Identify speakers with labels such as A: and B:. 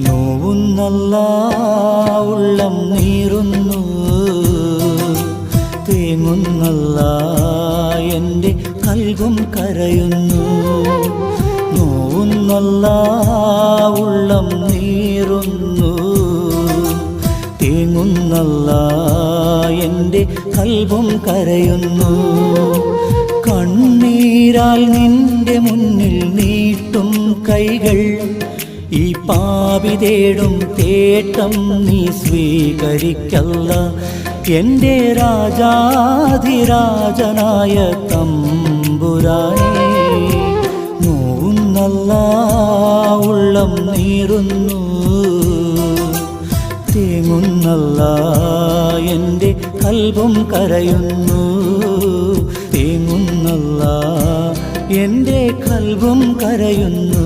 A: നോവുന്നല്ല ഉള്ളം നീറുന്നു, തേങ്ങുന്നല്ല എൻ്റെ കൽബും കരയുന്നു. നോവുന്നല്ല ഉള്ളം നീറുന്നു, തേങ്ങുന്നല്ല എൻ്റെ കൽബും കരയുന്നു. കണ്ണീരാൽ നിന്റെ മുന്നിൽ നീട്ടും കൈകൾ, ഈ പാപി തേടും തേട്ടം നീ സ്വീകരിക്കല്ല. എൻ്റെ രാജാധിരാജനായ തമ്പുരാനേ, നോവുന്നല്ല ഉള്ളം നീറുന്നു, തേങ്ങുന്നല്ല എൻ്റെ കൽബും കരയുന്നു. തേങ്ങുന്നല്ല എൻ്റെ കൽബും കരയുന്നു.